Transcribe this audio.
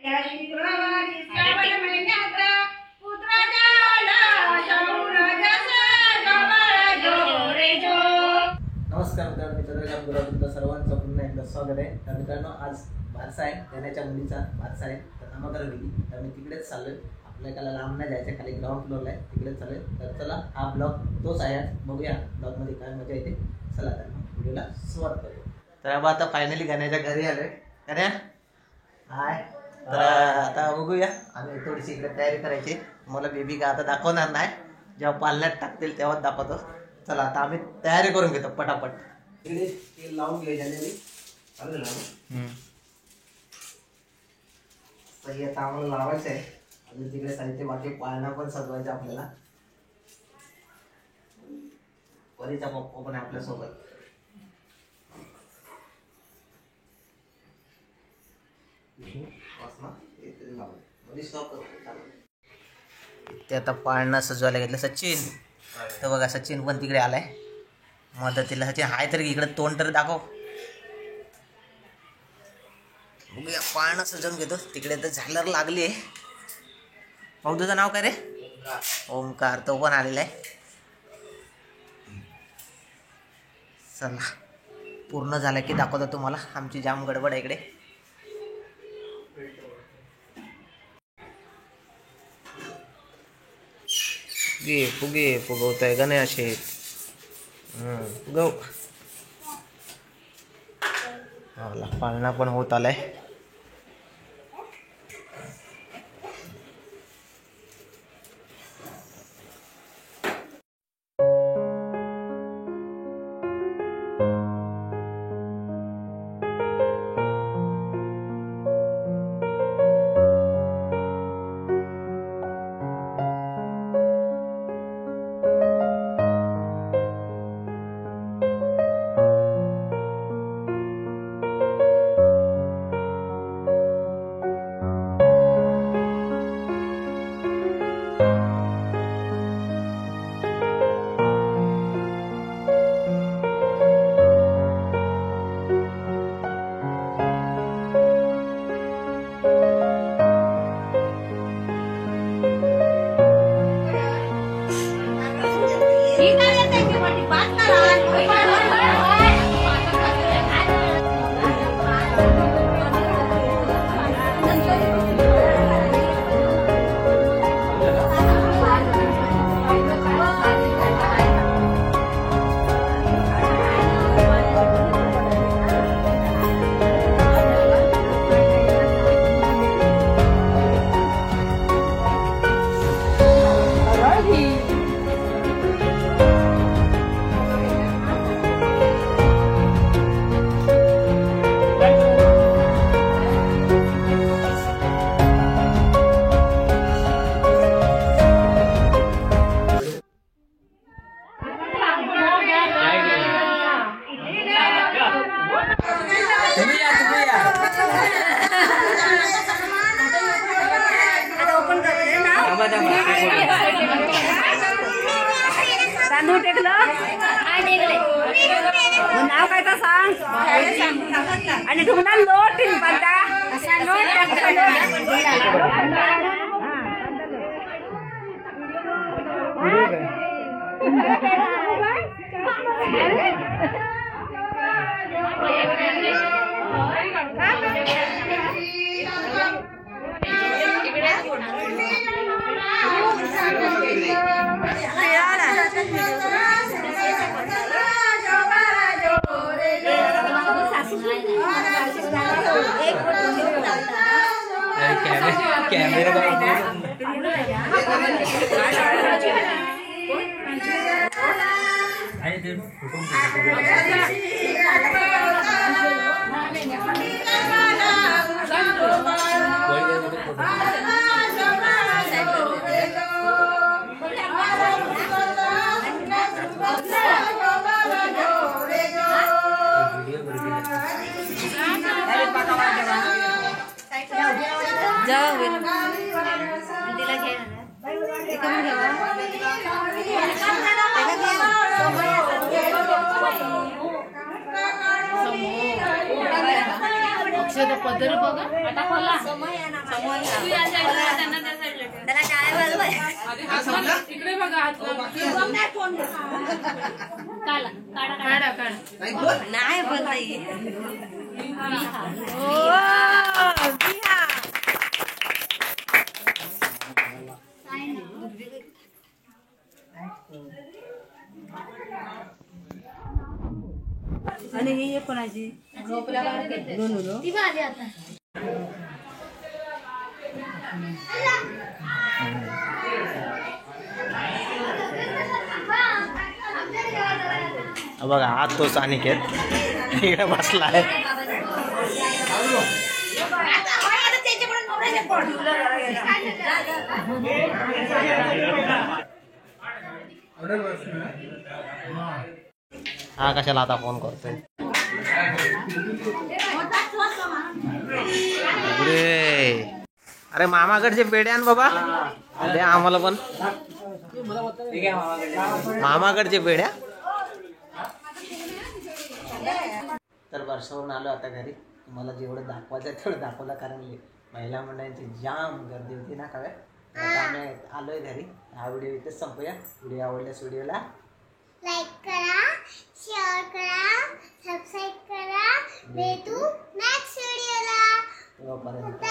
या शुक्रवारी श्रावण महिन्याचा पुत्र झाला शौर्याचा गवळ जो रे जो. नमस्कार मित्रांनो, मी चंद्रकांत गुराव तुमचं सर्वांचं पुन्हा एकदा स्वागत आहे. तर मित्रांनो, आज बारसा आहे, त्याच्या मुलीचा बारसा आहे. तर नामकरण होती, तर मी तिकडेच चाललोय. आपल्या एकाला लांब नाही जायचं, खाली ग्राउंड फ्लोअरला आहे, तिकडेच चाललोय. तर चला, हा ब्लॉग तोच आहे. बघूया ब्लॉगमध्ये काय मजा येते. चला तर व्हिडिओला सुरुवात करूया. तर आता फायनली गाण्याच्या घरी आलोय. गाण्या हाय. तर आता बघूया, आम्ही थोडीशी इकडे तयारी करायची. मला बेबी का आता दाखवणार नाही, जेव्हा पालण्यात टाकतील तेव्हाच दाखवतो. चला आता आम्ही तयारी करून घेतो पटापट. इकडे तेल लावून घ्यायचे चालेल ना. सही आता आम्हाला लावायचं आहे. अजून तिकडे साहित्य बाकी, पाळणा पण सजवायचा आपल्याला. परीचा पप्पा पण आहे आपल्यासोबत. ते आता पाळणा सजवायला घेतलं सचिन. तर बघा, सचिन पण तिकडे आलाय मदतीला. सचिन हाय तरी इकडे तोंड तर दाखव. बघूया, पाळणा सजवून घेतो. तिकडे तर झालर लागली आहे. भाऊ तुझं नाव काय रे? ओमकार. तो पण आलेला आहे. चला, पूर्ण झालं की दाखवतो तुम्हाला. आमची जाम गडबड आहे इकडे. फुगे फुगवत आहे गणेश. गौ पाळणा पण होत आलाय. तांदूळ टेकलं नाव काय तर सांग. आणि ढुंगणा लोट तीन पालता पदर बघा आता खोला त्याला काय बोलवय इकडे बघा हात नाही बोलता येत आणि ही कोणाची ती आली आता बघा हा तोच अनिकेत इकडे बसला आहे. हा कशाला आता फोन करतोय. अरे मामाकडचे पेढे आण बाबा द्या आम्हाला पण मामाकडचे पेढ्या. तर वर्षावरून आलो आता घरी. तुम्हाला जेवढं दाखवायचं तेवढं दाखवलं कारण महिला मंडळांची जाम गर्दी होती ना काय. आता आम्ही आलोय घरी. हा व्हिडिओ इथेच संपूया. व्हिडिओ आवडल्यास व्हिडिओला लाईक करा, शेअर करा, सबस्क्राईब करा. भेटू नेक्स्ट व्हिडिओला. तोपर्यंत